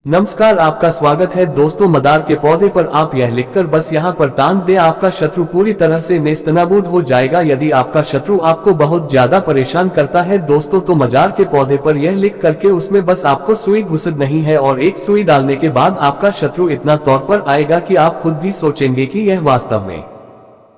नमस्कार, आपका स्वागत है दोस्तों। मदार के पौधे पर आप यह लिखकर बस यहाँ पर टांग दे, आपका शत्रु पूरी तरह से नेस्तनाबूद हो जाएगा। यदि आपका शत्रु आपको बहुत ज्यादा परेशान करता है दोस्तों, तो मदार के पौधे पर यह लिख करके उसमें बस आपको सुई घुसर नहीं है, और एक सुई डालने के बाद आपका शत्रु इतना तौर पर आएगा कि आप खुद भी सोचेंगे कि यह वास्तव में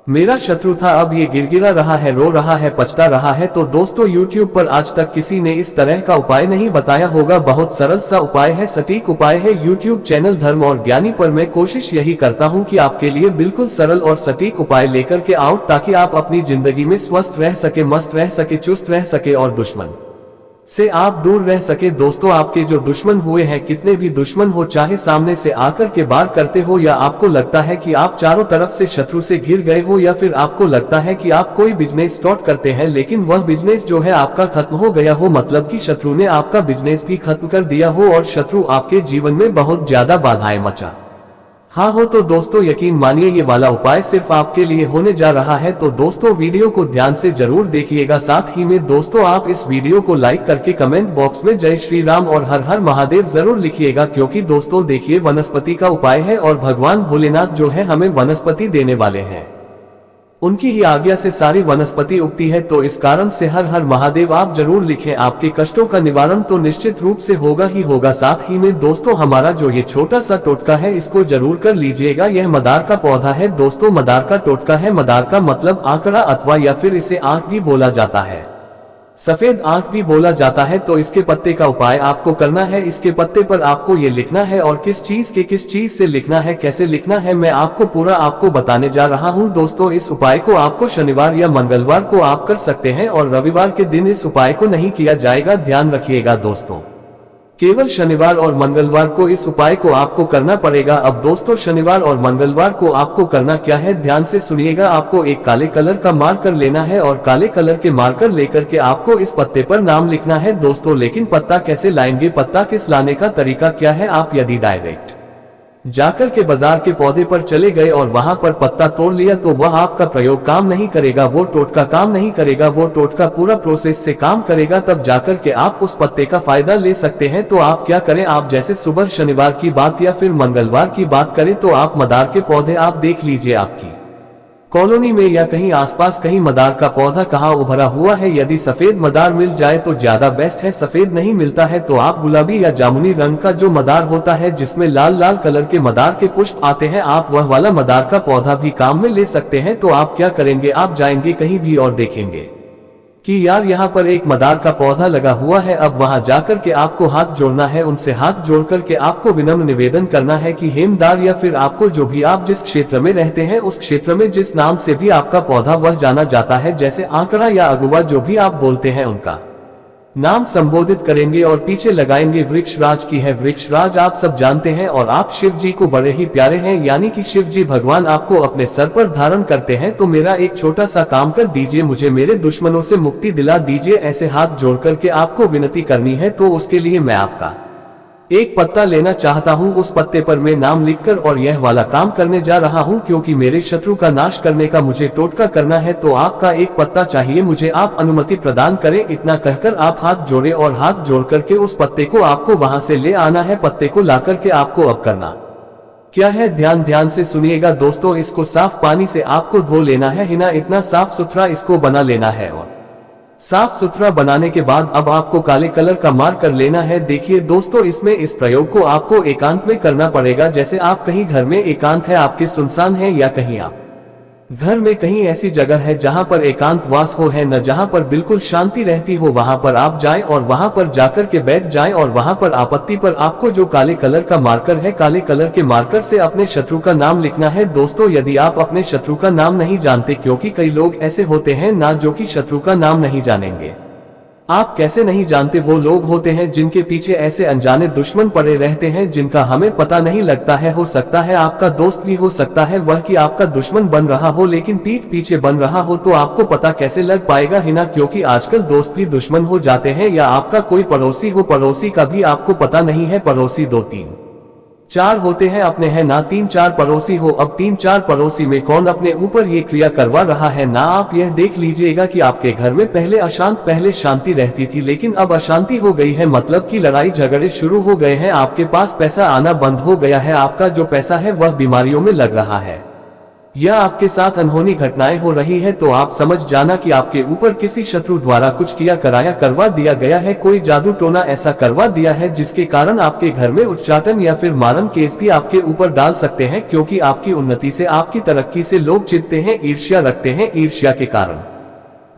मेरा शत्रु था। अब ये गिड़गिड़ा रहा है, रो रहा है, पछता रहा है। तो दोस्तों, YouTube पर आज तक किसी ने इस तरह का उपाय नहीं बताया होगा। बहुत सरल सा उपाय है, सटीक उपाय है। YouTube चैनल धर्म और ज्ञानी पर मैं कोशिश यही करता हूँ कि आपके लिए बिल्कुल सरल और सटीक उपाय लेकर के आऊं, ताकि आप अपनी जिंदगी में स्वस्थ रह सके, मस्त रह सके, चुस्त रह सके और दुश्मन से आप दूर रह सके। दोस्तों, आपके जो दुश्मन हुए हैं, कितने भी दुश्मन हो, चाहे सामने से आकर के वार करते हो, या आपको लगता है कि आप चारों तरफ से शत्रु से घिर गए हो, या फिर आपको लगता है कि आप कोई बिजनेस स्टार्ट करते हैं लेकिन वह बिजनेस जो है आपका खत्म हो गया हो, मतलब कि शत्रु ने आपका बिजनेस भी खत्म कर दिया हो और शत्रु आपके जीवन में बहुत ज्यादा बाधाएं मचा हाँ हो, तो दोस्तों यकीन मानिए ये वाला उपाय सिर्फ आपके लिए होने जा रहा है। तो दोस्तों, वीडियो को ध्यान से जरूर देखिएगा। साथ ही में दोस्तों, आप इस वीडियो को लाइक करके कमेंट बॉक्स में जय श्री राम और हर हर महादेव जरूर लिखिएगा, क्योंकि दोस्तों देखिए, वनस्पति का उपाय है और भगवान भोलेनाथ जो है हमें वनस्पति देने वाले हैं। उनकी ही आज्ञा से सारी वनस्पति उगती है, तो इस कारण से हर हर महादेव आप जरूर लिखें। आपके कष्टों का निवारण तो निश्चित रूप से होगा ही होगा। साथ ही में दोस्तों, हमारा जो ये छोटा सा टोटका है, इसको जरूर कर लीजिएगा। यह मदार का पौधा है दोस्तों, मदार का टोटका है। मदार का मतलब आंकड़ा अथवा या फिर इसे आंख भी बोला जाता है, सफेद आंख भी बोला जाता है। तो इसके पत्ते का उपाय आपको करना है। इसके पत्ते पर आपको ये लिखना है, और किस चीज से लिखना है, कैसे लिखना है, मैं आपको पूरा बताने जा रहा हूँ। दोस्तों, इस उपाय को आपको शनिवार या मंगलवार को आप कर सकते हैं, और रविवार के दिन इस उपाय को नहीं किया जाएगा, ध्यान रखिएगा दोस्तों। केवल शनिवार और मंगलवार को इस उपाय को आपको करना पड़ेगा। अब दोस्तों, शनिवार और मंगलवार को आपको करना क्या है, ध्यान से सुनिएगा। आपको एक काले कलर का मार्कर लेना है, और काले कलर के मार्कर लेकर के आपको इस पत्ते पर नाम लिखना है दोस्तों। लेकिन पत्ता कैसे लाएंगे, पत्ता किस लाने का तरीका क्या है, आप यदि डायरेक्ट जाकर के बाजार के पौधे पर चले गए और वहां पर पत्ता तोड़ लिया, तो वह आपका प्रयोग काम नहीं करेगा, वो टोटका काम नहीं करेगा। वो टोटका पूरा प्रोसेस से काम करेगा, तब जाकर के आप उस पत्ते का फायदा ले सकते हैं। तो आप क्या करें, आप जैसे सुबह शनिवार की बात या फिर मंगलवार की बात करें, तो आप मदार के पौधे आप देख लीजिए आपकी कॉलोनी में या कहीं आसपास कहीं मदार का पौधा कहाँ उभरा हुआ है। यदि सफेद मदार मिल जाए तो ज्यादा बेस्ट है। सफेद नहीं मिलता है तो आप गुलाबी या जामुनी रंग का जो मदार होता है, जिसमें लाल लाल कलर के मदार के पुष्प आते हैं, आप वह वाला मदार का पौधा भी काम में ले सकते हैं। तो आप क्या करेंगे, आप जाएंगे कहीं भी और देखेंगे कि यार यहाँ पर एक मदार का पौधा लगा हुआ है। अब वहां जाकर के आपको हाथ जोड़ना है, उनसे हाथ जोड़ करके आपको विनम्र निवेदन करना है कि हे मदार, या फिर आपको जो भी आप जिस क्षेत्र में रहते हैं उस क्षेत्र में जिस नाम से भी आपका पौधा वह जाना जाता है, जैसे आंकड़ा या अगुआ जो भी आप बोलते हैं, उनका नाम संबोधित करेंगे और पीछे लगाएंगे वृक्षराज की है। वृक्षराज आप सब जानते हैं, और आप शिव जी को बड़े ही प्यारे हैं, यानी कि शिव जी भगवान आपको अपने सर पर धारण करते हैं। तो मेरा एक छोटा सा काम कर दीजिए, मुझे मेरे दुश्मनों से मुक्ति दिला दीजिए। ऐसे हाथ जोड़ करके आपको विनती करनी है। तो उसके लिए मैं आपका एक पत्ता लेना चाहता हूं, उस पत्ते पर मैं नाम लिखकर और यह वाला काम करने जा रहा हूं, क्योंकि मेरे शत्रु का नाश करने का मुझे टोटका करना है। तो आपका एक पत्ता चाहिए मुझे, आप अनुमति प्रदान करें। इतना कहकर आप हाथ जोड़े, और हाथ जोड़ करके उस पत्ते को आपको वहां से ले आना है। पत्ते को ला करके आपको अब करना क्या है, ध्यान से सुनिएगा दोस्तों। इसको साफ पानी से आपको धो लेना है, हिना इतना साफ सुथरा इसको बना लेना है। और साफ सुथरा बनाने के बाद अब आपको काले कलर का मार्कर लेना है। देखिए दोस्तों, इसमें इस प्रयोग को आपको एकांत में करना पड़ेगा। जैसे आप कहीं घर में एकांत है, आपके सुनसान है, या कहीं आप घर में कहीं ऐसी जगह है जहां पर एकांत वास हो, है न, जहां पर बिल्कुल शांति रहती हो, वहां पर आप जाएं और वहां पर जाकर के बैठ जाएं। और वहां पर आपत्ति पर आपको जो काले कलर का मार्कर है, काले कलर के मार्कर से अपने शत्रु का नाम लिखना है दोस्तों। यदि आप अपने शत्रु का नाम नहीं जानते, क्योंकि कई लोग ऐसे होते हैं ना जो कि शत्रु का नाम नहीं जानेंगे। आप कैसे नहीं जानते, वो लोग होते हैं जिनके पीछे ऐसे अनजाने दुश्मन पड़े रहते हैं, जिनका हमें पता नहीं लगता है। हो सकता है आपका दोस्त भी हो सकता है वह कि आपका दुश्मन बन रहा हो, लेकिन पीठ पीछे बन रहा हो। तो आपको पता कैसे लग पाएगा, है ना, क्योंकि आजकल दोस्त भी दुश्मन हो जाते हैं। या आपका कोई पड़ोसी हो, पड़ोसी का भी आपको पता नहीं है, पड़ोसी 2 3 4 होते हैं अपने हैं ना 3-4 पड़ोसी हो। अब 3-4 पड़ोसी में कौन अपने ऊपर ये क्रिया करवा रहा है ना। आप यह देख लीजिएगा कि आपके घर में पहले शांति रहती थी, लेकिन अब अशांति हो गई है। मतलब कि लड़ाई झगड़े शुरू हो गए हैं। आपके पास पैसा आना बंद हो गया है। आपका जो पैसा है वह बीमारियों में लग रहा है। यह आपके साथ अनहोनी घटनाएं हो रही है तो आप समझ जाना कि आपके ऊपर किसी शत्रु द्वारा कुछ किया कराया करवा दिया गया है। कोई जादू टोना ऐसा करवा दिया है जिसके कारण आपके घर में उच्चाटन या फिर मारण केस भी आपके ऊपर डाल सकते हैं, क्योंकि आपकी उन्नति से, आपकी तरक्की से लोग चिढ़ते हैं, ईर्ष्या रखते हैं। ईर्ष्या के कारण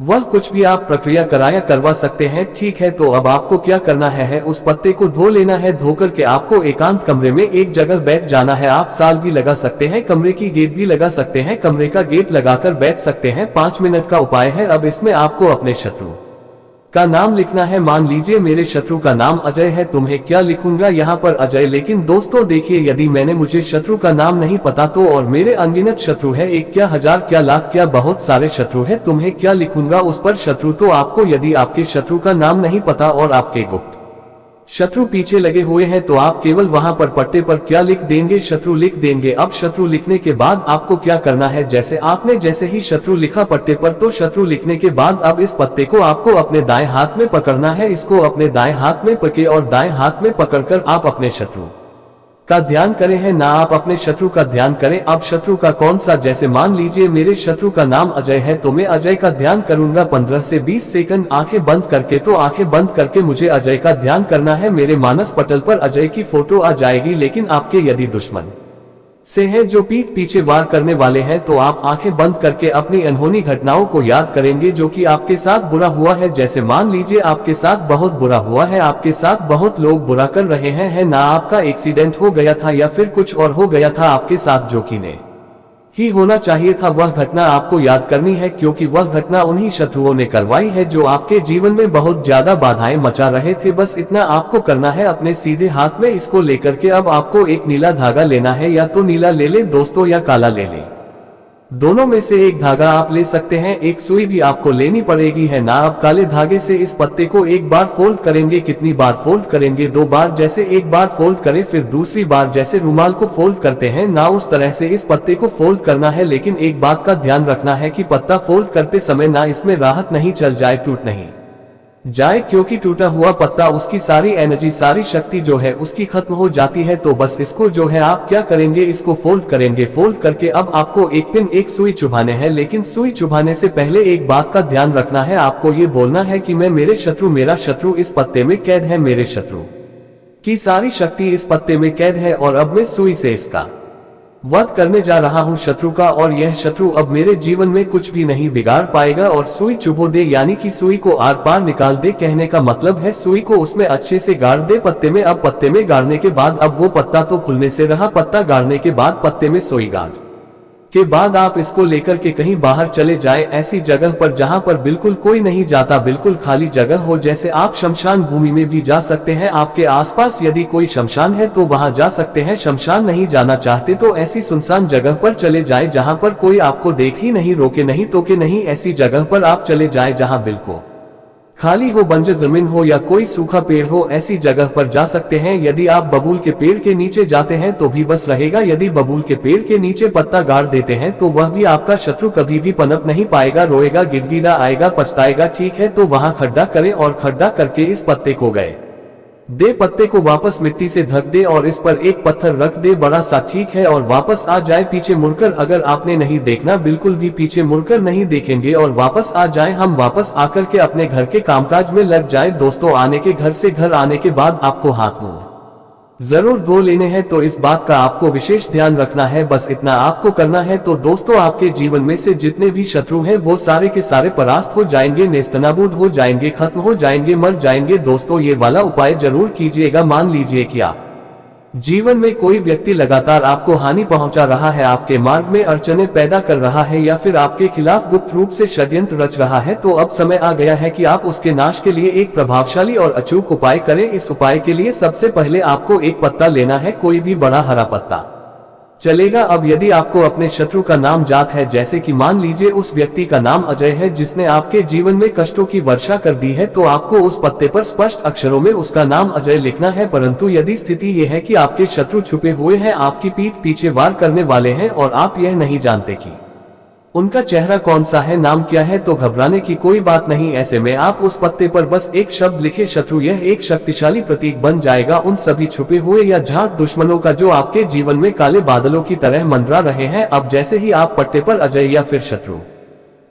वह कुछ भी आप प्रक्रिया कराया करवा सकते हैं। ठीक है, तो अब आपको क्या करना है उस पत्ते को धो लेना है। धोकर के आपको एकांत कमरे में एक जगह बैठ जाना है। आप साल भी लगा सकते हैं, कमरे की गेट भी लगा सकते हैं, कमरे का गेट लगाकर बैठ सकते हैं। 5 मिनट का उपाय है। अब इसमें आपको अपने शत्रु का नाम लिखना है। मान लीजिए मेरे शत्रु का नाम अजय है, तुम्हें क्या लिखूंगा यहाँ पर अजय। लेकिन दोस्तों देखिए, यदि मैंने मुझे शत्रु का नाम नहीं पता तो, और मेरे अनगिनत शत्रु है, एक क्या, हजार क्या, लाख क्या, बहुत सारे शत्रु है, तुम्हें क्या लिखूंगा उस पर शत्रु। तो आपको यदि आपके शत्रु का नाम नहीं पता और आपके गुप्त शत्रु पीछे लगे हुए हैं तो आप केवल वहां पर पट्टे पर क्या लिख देंगे, शत्रु लिख देंगे। अब शत्रु लिखने के बाद आपको क्या करना है, जैसे ही शत्रु लिखा पट्टे पर, तो शत्रु लिखने के बाद अब इस पत्ते को आपको अपने दाएं हाथ में पकड़ना है। इसको अपने दाएं हाथ में पकड़े और दाएं हाथ में पकड़कर आप अपने शत्रु का ध्यान करें है ना। आप अपने शत्रु का ध्यान करें। अब शत्रु का कौन सा, जैसे मान लीजिए मेरे शत्रु का नाम अजय है तो मैं अजय का ध्यान करूंगा 15 से 20 सेकंड आंखें बंद करके। तो आंखें बंद करके मुझे अजय का ध्यान करना है। मेरे मानस पटल पर अजय की फोटो आ जाएगी। लेकिन आपके यदि दुश्मन से है जो पीठ पीछे वार करने वाले हैं तो आप आंखें बंद करके अपनी अनहोनी घटनाओं को याद करेंगे जो कि आपके साथ बुरा हुआ है। जैसे मान लीजिए आपके साथ बहुत बुरा हुआ है, आपके साथ बहुत लोग बुरा कर रहे हैं, है ना। आपका एक्सीडेंट हो गया था या फिर कुछ और हो गया था आपके साथ जो कि ने ही होना चाहिए था। वह घटना आपको याद करनी है, क्योंकि वह घटना उन्हीं शत्रुओं ने करवाई है जो आपके जीवन में बहुत ज्यादा बाधाएं मचा रहे थे। बस इतना आपको करना है। अपने सीधे हाथ में इसको लेकर के अब आपको एक नीला धागा लेना है, या तो नीला ले ले दोस्तों या काला ले ले, दोनों में से एक धागा आप ले सकते हैं। एक सुई भी आपको लेनी पड़ेगी, है ना। अब काले धागे से इस पत्ते को एक बार फोल्ड करेंगे। कितनी बार फोल्ड करेंगे, 2 बार। जैसे एक बार फोल्ड करें फिर दूसरी बार जैसे रुमाल को फोल्ड करते हैं ना, उस तरह से इस पत्ते को फोल्ड करना है। लेकिन एक बात का ध्यान रखना है कि पत्ता फोल्ड करते समय ना इसमें राहत नहीं चल जाए, टूट नहीं जाए, क्योंकि टूटा हुआ पत्ता उसकी सारी एनर्जी, सारी शक्ति जो है उसकी खत्म हो जाती है। तो बस इसको जो है आप क्या करेंगे, इसको फोल्ड करेंगे। फोल्ड करके अब आपको एक पिन, एक सुई चुभाने हैं। लेकिन सुई चुभाने से पहले एक बात का ध्यान रखना है। आपको ये बोलना है कि मैं, मेरे शत्रु, मेरा शत्रु इस पत्ते में कैद है, मेरे शत्रु की सारी शक्ति इस पत्ते में कैद है, और अब मैं सुई से इसका वध करने जा रहा हूं शत्रु का, और यह शत्रु अब मेरे जीवन में कुछ भी नहीं बिगाड़ पाएगा। और सुई चुभो दे, यानी कि सुई को आर पार निकाल दे। कहने का मतलब है सुई को उसमें अच्छे से गाड़ दे पत्ते में। अब पत्ते में गाड़ने के बाद अब वो पत्ता तो खुलने से रहा, पत्ता गाड़ने के बाद पत्ते में सुई गाड़ के बाद आप इसको लेकर के कहीं बाहर चले जाए, ऐसी जगह पर जहां पर बिल्कुल कोई नहीं जाता, बिल्कुल खाली जगह हो। जैसे आप शमशान भूमि में भी जा सकते हैं। आपके आसपास यदि कोई शमशान है तो वहां जा सकते हैं। शमशान नहीं जाना चाहते तो ऐसी सुनसान जगह पर चले जाए जहां पर कोई आपको देख ही नहीं, रोके नहीं, टोके नहीं। ऐसी जगह पर आप चले जाए जहां बिल्कुल खाली हो, बंजर जमीन हो या कोई सूखा पेड़ हो, ऐसी जगह पर जा सकते हैं। यदि आप बबूल के पेड़ के नीचे जाते हैं तो भी बस रहेगा। यदि बबूल के पेड़ के नीचे पत्ता गाड़ देते हैं तो वह भी आपका शत्रु कभी भी पनप नहीं पाएगा, रोएगा, गिड़गिड़ा आएगा, पछताएगा। ठीक है, तो वहां खड्डा करें और खड्डा करके इस पत्ते को गए दे, पत्ते को वापस मिट्टी से ढक दे और इस पर एक पत्थर रख दे बड़ा सा। ठीक है, और वापस आ जाए पीछे मुड़कर। अगर आपने नहीं देखना, बिल्कुल भी पीछे मुड़कर नहीं देखेंगे और वापस आ जाए। हम वापस आकर के अपने घर के कामकाज में लग जाए। दोस्तों, आने के घर आने के बाद आपको हाथ मुंह जरूर धो लेने हैं, तो इस बात का आपको विशेष ध्यान रखना है। बस इतना आपको करना है। तो दोस्तों, आपके जीवन में से जितने भी शत्रु हैं वो सारे के सारे परास्त हो जाएंगे, नेस्तनाबूद हो जाएंगे, खत्म हो जाएंगे, मर जाएंगे। दोस्तों, ये वाला उपाय जरूर कीजिएगा। मान लीजिए कि आप जीवन में कोई व्यक्ति लगातार आपको हानि पहुंचा रहा है, आपके मार्ग में अड़चने पैदा कर रहा है, या फिर आपके खिलाफ गुप्त रूप से षड्यंत्र रच रहा है, तो अब समय आ गया है कि आप उसके नाश के लिए एक प्रभावशाली और अचूक उपाय करें। इस उपाय के लिए सबसे पहले आपको एक पत्ता लेना है, कोई भी बड़ा हरा पत्ता चलेगा। अब यदि आपको अपने शत्रु का नाम ज्ञात है, जैसे कि मान लीजिए उस व्यक्ति का नाम अजय है जिसने आपके जीवन में कष्टों की वर्षा कर दी है, तो आपको उस पत्ते पर स्पष्ट अक्षरों में उसका नाम अजय लिखना है। परंतु यदि स्थिति यह है कि आपके शत्रु छुपे हुए हैं, आपकी पीठ पीछे वार करने वाले हैं और आप यह नहीं जानते कि उनका चेहरा कौन सा है, नाम क्या है, तो घबराने की कोई बात नहीं। ऐसे में आप उस पत्ते पर बस एक शब्द लिखे शत्रु। यह एक शक्तिशाली प्रतीक बन जाएगा उन सभी छुपे हुए या झांक दुश्मनों का जो आपके जीवन में काले बादलों की तरह मंडरा रहे हैं। अब जैसे ही आप पट्टे पर अजय या फिर शत्रु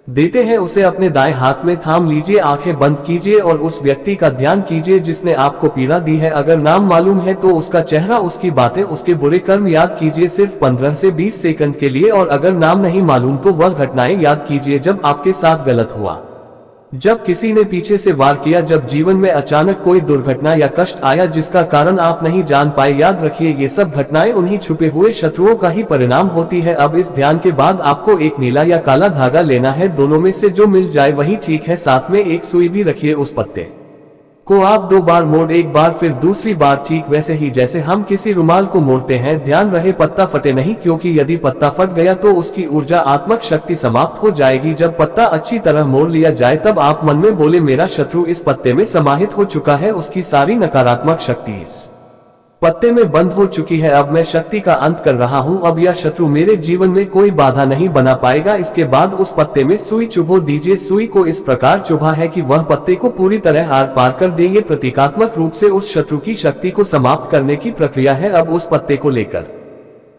देते हैं, उसे अपने दाएं हाथ में थाम लीजिए, आंखें बंद कीजिए और उस व्यक्ति का ध्यान कीजिए जिसने आपको पीड़ा दी है। अगर नाम मालूम है तो उसका चेहरा, उसकी बातें, उसके बुरे कर्म याद कीजिए सिर्फ 15 से 20 सेकंड के लिए। और अगर नाम नहीं मालूम तो वह घटनाएं याद कीजिए जब आपके साथ गलत हुआ, जब किसी ने पीछे से वार किया, जब जीवन में अचानक कोई दुर्घटना या कष्ट आया जिसका कारण आप नहीं जान पाए। याद रखिए, ये सब घटनाएं उन्हीं छुपे हुए शत्रुओं का ही परिणाम होती है। अब इस ध्यान के बाद आपको एक नीला या काला धागा लेना है, दोनों में से जो मिल जाए वही ठीक है। साथ में एक सुई भी रखिए। उस पत्ते को आप 2 बार मोड़, एक बार फिर दूसरी बार, ठीक वैसे ही जैसे हम किसी रुमाल को मोड़ते हैं। ध्यान रहे पत्ता फटे नहीं, क्योंकि यदि पत्ता फट गया तो उसकी ऊर्जा आत्मक शक्ति समाप्त हो जाएगी। जब पत्ता अच्छी तरह मोड़ लिया जाए तब आप मन में बोले, मेरा शत्रु इस पत्ते में समाहित हो चुका है, उसकी सारी नकारात्मक शक्ति इस पत्ते में बंद हो चुकी है। अब मैं शक्ति का अंत कर रहा हूं, अब यह शत्रु मेरे जीवन में कोई बाधा नहीं बना पाएगा। इसके बाद उस पत्ते में सुई चुभो दीजिए। सुई को इस प्रकार चुभा है कि वह पत्ते को पूरी तरह आर पार कर दे। ये प्रतीकात्मक रूप से उस शत्रु की शक्ति को समाप्त करने की प्रक्रिया है। अब उस पत्ते को लेकर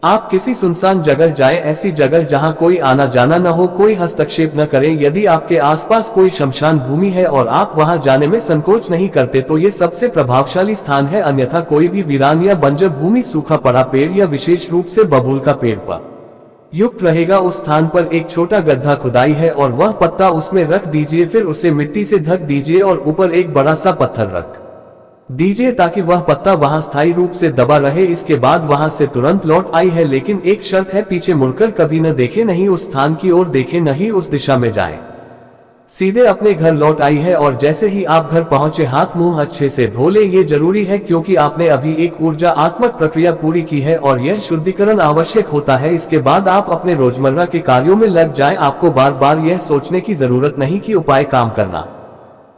आप किसी सुनसान जगह जाएं, ऐसी जगह जहां कोई आना जाना न हो, कोई हस्तक्षेप न करे। यदि आपके आसपास कोई शमशान भूमि है और आप वहां जाने में संकोच नहीं करते तो ये सबसे प्रभावशाली स्थान है। अन्यथा कोई भी वीरान या बंजर भूमि, सूखा पड़ा पेड़ या विशेष रूप से बबूल का पेड़ पर युक्त रहेगा, उस स्थान पर एक छोटा गड्ढा खुदाई है और वह पत्ता उसमें रख दीजिए। फिर उसे मिट्टी से ढक दीजिए और ऊपर एक बड़ा सा पत्थर रख दीजिए ताकि वह पत्ता वहां स्थायी रूप से दबा रहे। इसके बाद वहां से तुरंत लौट आई है, लेकिन एक शर्त है, पीछे मुड़कर कभी न देखे, नहीं उस स्थान की ओर देखे, नहीं उस दिशा में जाए, सीधे अपने घर लौट आई है। और जैसे ही आप घर पहुंचे हाथ मुंह अच्छे से धो ले। ये जरूरी है क्योंकि आपने अभी एक ऊर्जा आत्मक प्रक्रिया पूरी की है और यह शुद्धिकरण आवश्यक होता है। इसके बाद आप अपने रोजमर्रा के कार्यों में लग जाएं। आपको बार बार यह सोचने की जरूरत नहीं कि उपाय काम करना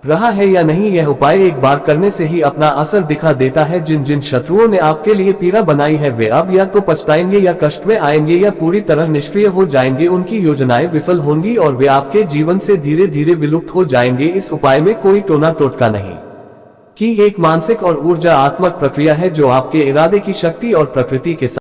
रहा है या नहीं, यह उपाय एक बार करने से ही अपना असर दिखा देता है। जिन जिन शत्रुओं ने आपके लिए पीड़ा बनाई है वे अब या तो पछताएंगे या कष्ट में आएंगे या पूरी तरह निष्क्रिय हो जाएंगे। उनकी योजनाएं विफल होंगी और वे आपके जीवन से धीरे धीरे विलुप्त हो जाएंगे। इस उपाय में कोई टोना टोटका नहीं कि एक मानसिक और ऊर्जा आत्मक प्रक्रिया है जो आपके इरादे की शक्ति और प्रकृति के